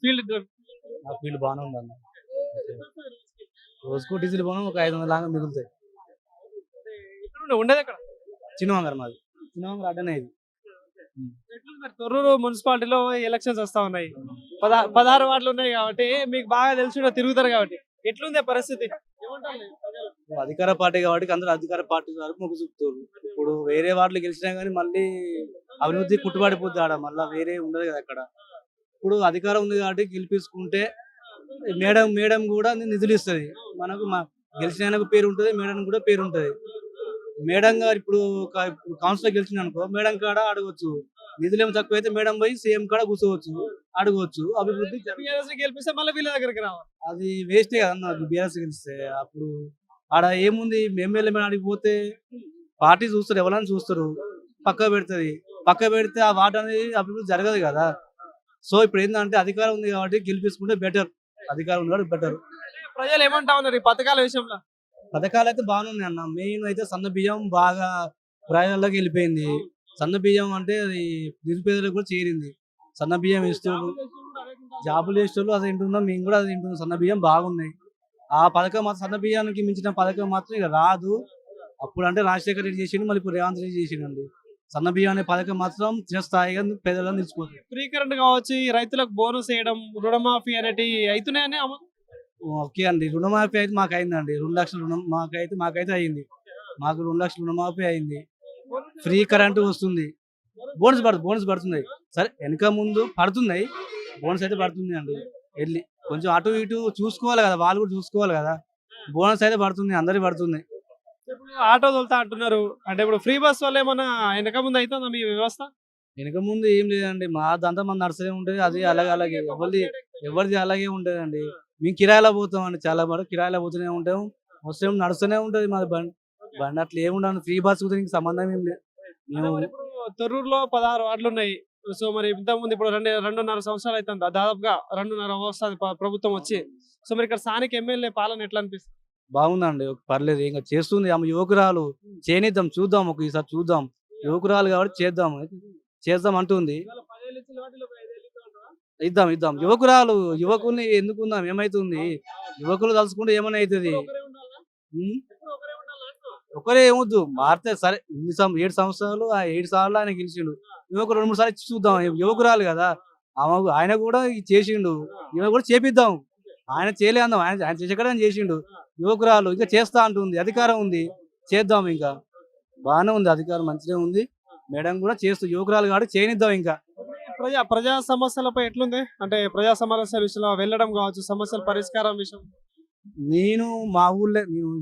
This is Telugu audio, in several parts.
ఫీల్డ్? ఆ ఫీల్డ్ బాగానే ఉందన్న. రోజుకు డీజిల్ పోను ఒక 500 లాగా మిగులుతాయి. ఎక్కడ ఉండేది ఎక్కడ? చిన్నవంగర మాది. చిన్నవంగర అడ్డనే ఇది. ఎట్లుంది మరి తొర్రూరు మున్సిపాలిటీలో ఎలక్షన్స్ వస్తా ఉన్నాయి. 16 వార్డులు ఉన్నాయి కాబట్టి మీకు బాగా తెలిసి తిరుగుతారు కాబట్టి ఎట్లుంది పరిస్థితి? ఏమంటారు ప్రజలు? అధికార పార్టీ కాబట్టి అందరూ అధికార పార్టీ వరకు మొగ్గు చూపుతారు. ఇప్పుడు వేరే వాటిలో గెలిచినా కానీ మళ్ళీ అభివృద్ధి కుట్టుబడిపోద్ది ఆడ, మళ్ళీ వేరే ఉండదు కదా అక్కడ. ఇప్పుడు అధికారం ఉంది కాబట్టి గెలిపించుకుంటే మేడం మేడం కూడా నిధులు ఇస్తుంది మనకు. గెలిచిన ఆయనకు పేరు ఉంటుంది, మేడం కూడా పేరు ఉంటుంది. మేడం గారు ఇప్పుడు కౌన్సిలర్ గెలిచిన అనుకో, మేడం కాడ అడగవచ్చు. నిధులు ఏమో తక్కువైతే మేడం పోయి సీఎం కాడ కూర్చోవచ్చు, అడగవచ్చు. అభివృద్ధి బీఆర్ఎస్ గెలిపిస్తే మళ్ళీ వీళ్ళ దగ్గరికి రావాలి. అది వేస్టే కదా బీఆర్ఎస్ గెలిస్తే. అప్పుడు ఆడ ఏముంది, ఎమ్మెల్యే మీద అడిగిపోతే పార్టీ చూస్తారు, ఎవరైనా చూస్తారు, పక్క పెడుతుంది. పక్క పెడితే ఆ వార్డు అనేది అభివృద్ధి జరగదు కదా. సో ఇప్పుడు ఏంటంటే అధికారం ఉంది కాబట్టి గెలిపించుకుంటే బెటర్. అధికారం ఉంది కాబట్టి బెటర్. ప్రజలు ఏమంటా ఉన్నారు ఈ పథకాల విషయంలో? పథకాలు అయితే బాగున్నాయి అన్న. మెయిన్ అయితే సన్న బియ్యం బాగా ప్రజల్లోకి వెళ్ళిపోయింది. సన్న బియ్యం అంటే అది నిరుపేదలకు కూడా చేరింది. సన్న బియ్యం ఇస్తున్నారు, జాబులు చేసేవాళ్ళు అది తింటున్నాం, మేము కూడా అది తింటున్నాం. సన్న బియ్యం బాగున్నాయి. ఆ పథకం మాత్రం సన్న బియ్యానికి మించిన పథకం మాత్రం ఇక రాదు. అప్పుడు అంటే రాజశేఖర్ రెడ్డి చేసిండు, మళ్ళీ ఇప్పుడు రేవంత్ రెడ్డి చేసిండండి. సన్న బియ్యం అనే పథకం మాత్రం చిరస్థాయిగా పేదలను నిలిచిపోతుంది. ఫ్రీ కరెంట్ కావచ్చు, ఈ రైతులకు బోనస్ వేయడం, రుణమాఫీ అనేటి అవుతున్నాయని ఓకే అండి. రుణమాఫీ అయితే మాకు అయిందండి. 2 లక్షల రుణం మాకైతే అయింది. మాకు 2 లక్షల రుణమాఫీ అయింది. ఫ్రీ కరెంటు వస్తుంది. బోనస్ పడుతుంది. సరే వెనక ముందు పడుతున్నాయి, బోనస్ అయితే పడుతుంది అండి. వెళ్ళి కొంచెం అటు ఇటు చూసుకోవాలి కదా, వాళ్ళు కూడా చూసుకోవాలి కదా. బోనస్ అయితే పడుతుంది, అందరికి పడుతుంది. ఆటో తోలుతా అంటున్నారు, అంటే ఇప్పుడు ఫ్రీ బస్ వల్ల ఏమన్నా వెనక ముందు అవుతుందా మీ వ్యవస్థ? వెనక ముందు ఏం లేదండి, మా దంతా మంది నడుస్తూనే ఉంటుంది. అది అలాగే ఎవరిది అలాగే ఉంటుందండి. మేము కిరాయిలో పోతామండి, చాలా వరకు కిరాయిలో పోతూనే ఉంటాం. వస్తే నడుస్తూనే ఉంటుంది మాది బండి అట్లా ఏముండదు. ఫ్రీ బస్ కూడా సంబంధం ఏం లేదు. తొర్రూరులో 16 వార్డులు ఉన్నాయి. సో మరి ఇంతకుముందు ఇప్పుడు 2.5 సంవత్సరాలు అవుతుంది, దాదాపుగా 2.5 వస్తుంది ప్రభుత్వం వచ్చి. సో మరి ఇక్కడ స్థానిక ఎమ్మెల్యే పాలన ఎట్లా అనిపిస్తుంది? బాగుందండి, పర్లేదు, ఇంకా చేస్తుంది. ఆమె యువకురాలు, చేయనిద్దాం, చూద్దాం, ఈసారి చూద్దాం. యువకురాలు కాబట్టి చేద్దాం అంటుంది. ఇద్దాం. యువకుల్ని ఎందుకుందాం, ఏమైతుంది? యువకులు తలుచుకుంటే ఏమైనా అవుతుంది. ఒకరే ఏమొద్దు, మారితే సరే. 7 సంవత్సరాలు, ఆ 7 సార్లు ఆయన గెలిచిండు. యువకు 2-3 సార్లు చూద్దాం. యువకురాలు కదా, ఆయన కూడా చేసిండు, ఈమె కూడా చేపిద్దాం. ఆయన చేయలే అందాం, ఆయన చేసేక్కడ చేసిండు. యువకురాలు ఇంకా చేస్తా అంటుంది, అధికారం ఉంది, చేద్దాం. ఇంకా బాగానే ఉంది, అధికారం మంచిగా ఉంది. మేడం కూడా చేస్తూ, యువకురాలు కాబట్టి చేయనిద్దాం. ఇంకా ప్రజా సమస్యలపై ఎట్లుంది, అంటే ప్రజా సమస్యల విషయంలో వెళ్ళడం కావచ్చు, సమస్యల పరిష్కారం విషయం? నేను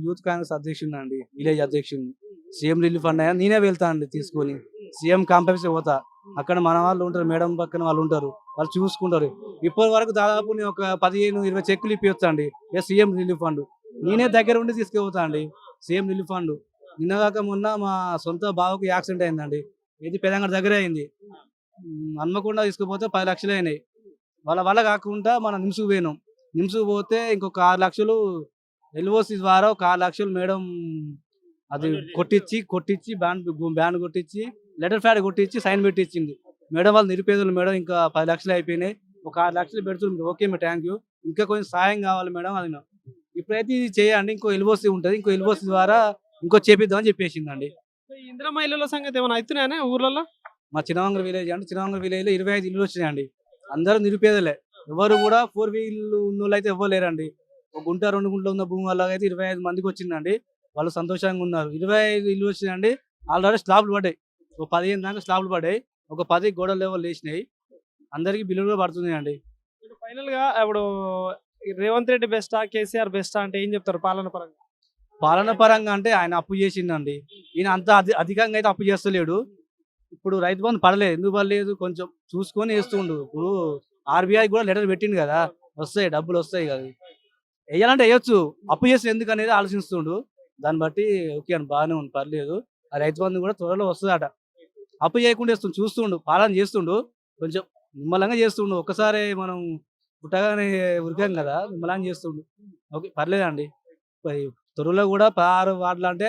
యూత్ కాంగ్రెస్ అధ్యక్షుడిని అండి, విలేజ్ అధ్యక్షుడిని. సీఎం రిలీఫ్ ఫండ్ అయినా నేనే వెళ్తా అండి తీసుకొని. సీఎం కాంప్లెక్స్ పోతా, అక్కడ మన వాళ్ళు ఉంటారు, మేడం పక్కన వాళ్ళు ఉంటారు, వాళ్ళు చూసుకుంటారు. ఇప్పటి వరకు దాదాపు నేను ఒక 15-20 చెక్కులు ఇప్పిస్తా అండి. సీఎం రిలీఫ్ ఫండ్ నేనే దగ్గర ఉండి తీసుకుపోతా అండి. సీఎం రిలీఫ్ ఫండ్ నిన్నగాక మొన్న మా సొంత బావకు యాక్సిడెంట్ అయిందండి. ఇది పెదంగడ దగ్గరే అయింది. హన్మకొండ తీసుకుపోతే 10 లక్షలు అయినాయి. వాళ్ళ కాకుండా మనం నిమ్స్కు పోయినాం. నిమ్స్కు పోతే ఇంకొక 6 లక్షలు ఎల్ఓసి ద్వారా, ఒక 6 లక్షలు మేడం అది కొట్టించి బ్యాండ్ కొట్టించి, లెటర్ ప్యాడ్ కొట్టించి, సైన్ పెట్టించింది. మేడం వాళ్ళు నిరుపేదలు మేడం, ఇంకా 10 లక్షలు అయిపోయినాయి, ఒక 6 లక్షలు పెడుతుంది. ఓకే మేడం, థ్యాంక్ యూ, ఇంకా కొంచెం సాయం కావాలి మేడం అది. ఇప్పుడైతే ఇది చేయండి, ఇంకో ఎల్ఓసి ఉంటుంది, ఇంకో ఎల్ఓసి ద్వారా ఇంకో చేపిద్దామని చెప్పేసిందండి. ఇందిరా మహిళల సంగతి ఏమైనా అవుతున్నాయనే ఊర్లలో? మా చిన్నవంగర విలేజ్ అంటే, చిన్నవంగర విలేజ్లో 25 ఇల్లు వచ్చినాయండి. అందరూ నిరుపేదలే, ఎవరు కూడా 4 వీళ్ళు ఉన్నోళ్ళు అయితే ఎవ్వరు లేరండి. ఒక గుంట 2 గుంటలు ఉన్న భూమి వాళ్ళకి అయితే 25 మందికి వచ్చిందండి. వాళ్ళు సంతోషంగా ఉన్నారు. 25 ఇల్లు వచ్చినాయండి. ఆల్రెడీ స్లాబ్లు పడ్డాయి, ఒక 15 దాకా స్లాబ్లు పడ్డాయి, ఒక 10 గోడల లెవెల్ లేచినాయి. అందరికి బిల్లులు కూడా పడుతున్నాయండి. ఫైనల్ గా ఇప్పుడు రేవంత్ రెడ్డి బెస్టా, కేసీఆర్ బెస్టా అంటే ఏం చెప్తారు పాలన పరంగా? అంటే ఆయన అప్పు చేసిండండి. ఈయన అంత అధికంగా అయితే అప్పు చేస్తలేడు. ఇప్పుడు రైతు బంధు పడలేదు, ఎందుకు పడలేదు, కొంచెం చూసుకొని వేస్తుండు. ఇప్పుడు ఆర్బీఐ కూడా లెటర్ పెట్టిండు కదా, వస్తాయి, డబ్బులు వస్తాయి కదా, వేయాలంటే వేయొచ్చు. అప్పు చేస్తే ఎందుకు అనేది ఆలోచిస్తుండు. దాన్ని బట్టి ఓకే అని బాగానే ఉంది, పర్లేదు. ఆ రైతు బంధు కూడా త్వరలో వస్తుందట. అప్పు చేయకుండా చూస్తుండు, పాలన చేస్తుండు, కొంచెం నిమ్మలంగా చేస్తుండు. ఒక్కసారి మనం పుట్టగానే ఉరికాం కదా, నిమ్మలంగా చేస్తుండు. ఓకే, పర్లేదండి. తొర్రూరులో కూడా 16 వార్డులు అంటే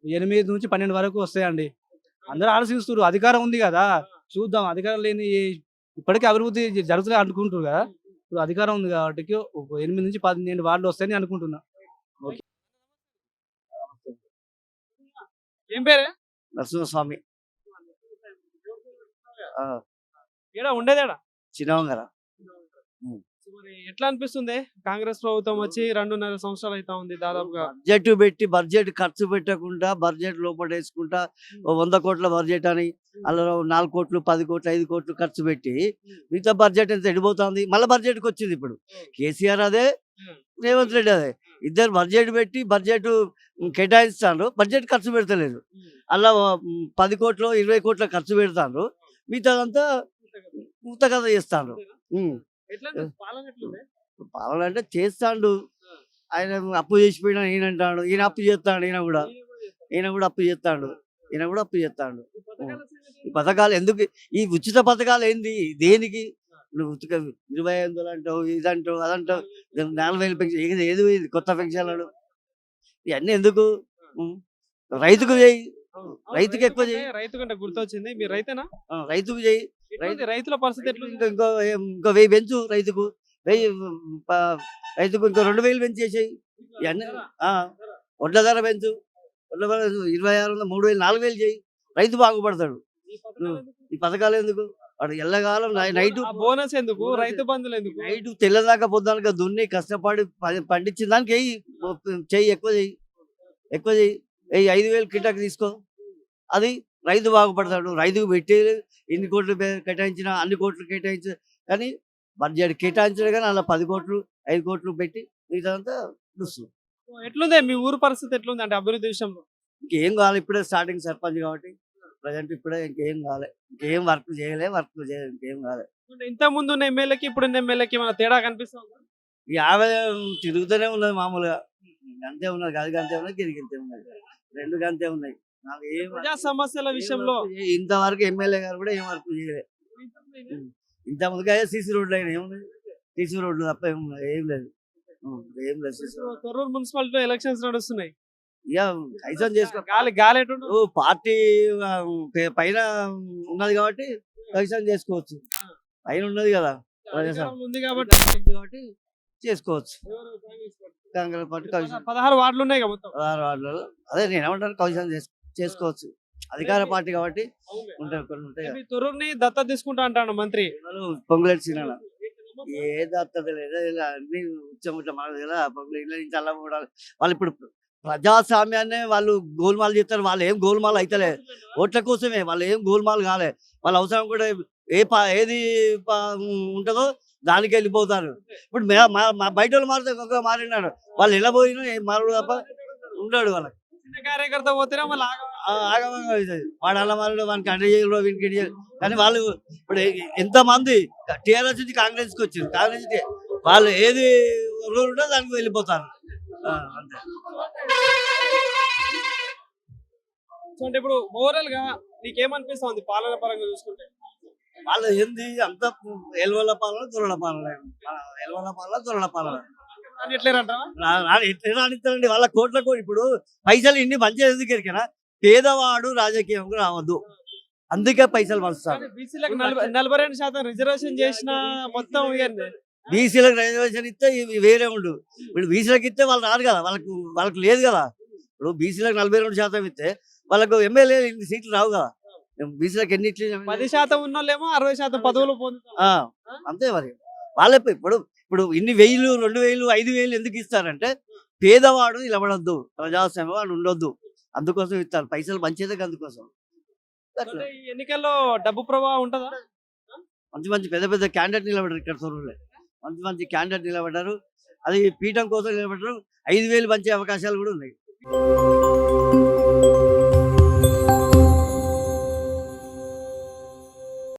8 నుంచి 12 వరకు వస్తాయండి. అందరూ ఆలోచిస్తున్నారు, అధికారం ఉంది కదా, చూద్దాం. అధికారం లేని ఇప్పటికీ అభివృద్ధి జరుగుతుంది అనుకుంటారు కదా, ఇప్పుడు అధికారం ఉంది కాబట్టి 8 నుంచి 12 వార్డులు వస్తాయని అనుకుంటున్నా. ఏం పేరే నరసింహస్వామి ఏడా ఉండేదేడా చిన్నవంగర. సో మరి ఎట్లా అనిపిస్తుంది కాంగ్రెస్ ప్రభుత్వం వచ్చి 2.5 సంవత్సరాలు అవుతా ఉంది దాదాపుగా. బడ్జెట్ పెట్టి బడ్జెట్ ఖర్చు పెట్టకుండా బడ్జెట్ లోపల వేసుకుంటా 100 కోట్ల బడ్జెట్ అని అలా 4 కోట్లు 10 కోట్లు 5 కోట్లు ఖర్చు పెట్టి మిగతా బడ్జెట్ ఎంత ఎడిపోతుంది. మళ్ళీ బడ్జెట్కి వచ్చింది ఇప్పుడు కేసీఆర్ అదే రేవంత్ రెడ్డి అదే. ఇద్దరు బడ్జెట్ పెట్టి బడ్జెట్ కేటాయిస్తాను, బడ్జెట్ ఖర్చు పెడతలేదు. అలా 10 కోట్లు 20 కోట్ల ఖర్చు పెడతాను, మిగతాదంతా పూత కథ చేస్తాను. ఎట్లా అనిపిస్తుంది? పాలన ఎట్లుంది? పాలన అంటే చేస్తాడు ఆయన. అప్పు చేసిపోయినా ఈయన అంటాడు, ఈయన అప్పు చేస్తాడు, ఈయన కూడా అప్పు చేస్తాడు, ఈయన కూడా అప్పు చేస్తాడు. ఈ పథకాలు ఎందుకు, ఈ ఉచిత పథకాలు ఏంది దేనికి? నువ్వు ఉచిత 25,000 అంటావు, ఇదంటావు అదంటావు, 4,000 పెన్షన్ ఏది పోయింది కొత్త పెన్షన్లు ఇవన్నీ ఎందుకు? రైతుకు చేయి, రైతుకి ఎక్కువ చేయి. రైతు కంటే గుర్తొచ్చింది, మీరు రైతేనా? రైతుకు చేయి. రైతుల పరిస్థితి ఎట్లుంది? ఇంకో 1000 పెంచు రైతుకు, 1000 రైతుకు ఇంకో 2,000 పెంచేసేయి. ఇవన్నీ వడ్ల ధర పెంచు, వడ్ల ధర 2,600 3,000 4,000 చేయి, రైతు బాగుపడతాడు. ఈ పథకాలు ఎందుకు? వాడు ఎల్లకాలం నైట్ బోనస్ ఎందుకు, రైతు బంధులు ఎందుకు? నైట్ తెల్లదాకా పొద్దునక దున్ని కష్టపడి పండించిన దానికి చెయ్యి ఎక్కువ చెయ్యి, 5,000 కిటాకి తీసుకో, అది రైతు బాగుపడతాడు. రైతుకు పెట్టి ఎన్ని కోట్లు కేటాయించినా అన్ని కోట్లు కేటాయించ, కానీ బడ్జెట్ కేటాయించడు కానీ అలా 10 కోట్లు 5 కోట్లు పెట్టి మిగతాదంతా చూస్తుంది. ఎట్లుంది మీ ఊరు పరిస్థితి ఎట్లుంది అంటే అభివృద్ధి విషయంలో? ఇంకేం కావాలి, ఇప్పుడే స్టార్టింగ్ సర్పంచ్ కాబట్టి ప్రజెంట్ ఇప్పుడే ఇంకేం కావాలి, ఇంకేం వర్క్ చేయలేదు, ఇంకేం కావాలి. ఇంత ముందు ఉన్న ఎమ్మెల్యేకి ఇప్పుడు ఎమ్మెల్యేకి మన తేడా కనిపిస్తుంది? ఈ ఆమె తిరుగుతూనే ఉన్నది మామూలుగా, గంతే ఉన్నది, గది గంతే ఉన్నది, గిరి గంతే ఉన్నది, 2 గంతే ఉన్నాయి. నాకు ఏం ప్రజా సమస్యల విషయంలో ఇంతవరకు ఎమ్మెల్యే గారు కూడా ఏం వర్క్ చేయలేదు. ఇంత ముందుగా సీసీ రోడ్లు అయినా ఏమున్నాయి? సీసీ రోడ్లు తప్ప ఏం లేదు. తొర్రూరు మున్సిపాలిటీ ఎలక్షన్స్ నడుస్తున్నాయి. ఇక కైసం చేసుకో, గాలి ఎటు పార్టీ పైన ఉన్నది కాబట్టి కైసం చేసుకోవచ్చు. పైన ఉన్నది కదా ఉంది కాబట్టి చేసుకోవచ్చు. కాంగ్రెస్ పార్టీ కవిసం 16 వార్డులు ఉన్నాయి కదా మొత్తం. 16 వార్డులలో అదే నేను ఏమంటాను, కవిసం చేసుకోవచ్చు. అధికార పార్టీ కాబట్టి ఉంటాయి, కొన్ని ఉంటాయి. తొర్రూరుని దత్త తీసుకుంటా అంటాను మంత్రి పొంగులేటి సీనాల. ఏ దత్తత లేదు, అన్ని ఉచ్చముట్ల మనకు కదా. ఇళ్ళ నుంచి అలా కూడా వాళ్ళు ఇప్పుడు ప్రజాస్వామ్యాన్ని వాళ్ళు గోల్మాల్ చేస్తారు. వాళ్ళు ఏం గోల్మాల్ అవుతలే, ఓట్ల కోసమే. వాళ్ళు ఏం గోల్మాల్ కాలే. వాళ్ళ అవసరం కూడా ఏది ఉంటుందో దానికి వెళ్ళిపోతారు. ఇప్పుడు మా బయట వాళ్ళు మారితే ఒక్కొక్క మారినాడు, వాళ్ళు ఎలా పోయినా ఏం మారడు తప్ప ఉంటాడు. వాళ్ళకి చిన్న కార్యకర్త పోతేనే మళ్ళీ ఆగమంగా అవుతుంది. వాడు అలా మారడు, వానికి అండ చేయడు, వీనికి ఇటు చేయడు. కానీ వాళ్ళు ఇప్పుడు ఎంతమంది టీఆర్ఎస్ నుంచి కాంగ్రెస్కి వచ్చారు, కాంగ్రెస్ వాళ్ళు ఏది రూల్ ఉంటే దానికి వెళ్ళిపోతారు అంతే. అంటే ఇప్పుడు ఓవరాల్ గా నీకేమనిపిస్తుంది పాలన పరంగా చూసుకుంటే? వాళ్ళు ఏంది అంత ఎల్వల పాలన దొరల పాలన, దొరల పాలన రానిస్తారండి. వాళ్ళ కోట్ల కోటి ఇప్పుడు పైసలు ఇన్ని మంచిగా ఎందుకు ఎరికినా, పేదవాడు రాజకీయంగా రావద్దు, అందుకే పైసలు పంచుతారు. బీసీలకు 42% రిజర్వేషన్ చేసిన మొత్తం బీసీలకు రిజర్వేషన్ ఇస్తే ఇవి వేరే ఉండు. ఇప్పుడు బీసీలకు ఇస్తే వాళ్ళు రారు కదా, వాళ్ళకి లేదు కదా. ఇప్పుడు బీసీలకు 42% ఇస్తే వాళ్ళకు ఎమ్మెల్యే సీట్లు రావు కదా. బీసీలకు ఎన్నిట్లు 10% ఉన్న వాళ్ళేమో 60% పదవులు అంతే. మరి వాళ్ళే ఇప్పుడు ఇన్ని 1000 2,000 5,000 ఎందుకు ఇస్తారంటే పేదవాడు నిలబడొద్దు, ప్రజాస్వామ్యం వాడు ఉండొద్దు, అందుకోసం ఇస్తారు. పైసలు మంచిదే అందుకోసం. ఎన్నికల్లో డబ్బు ప్రభావం ఉంటుందా? మంచి పెద్ద క్యాండిడేట్ నిలబడ్డారు ఇక్కడ తొర్రూరులో. మంచి క్యాండిడేట్ నిలబడ్డారు. అది పీఠం కోసం నిలబడ్డారు. 5,000 పంచే అవకాశాలు కూడా ఉన్నాయి.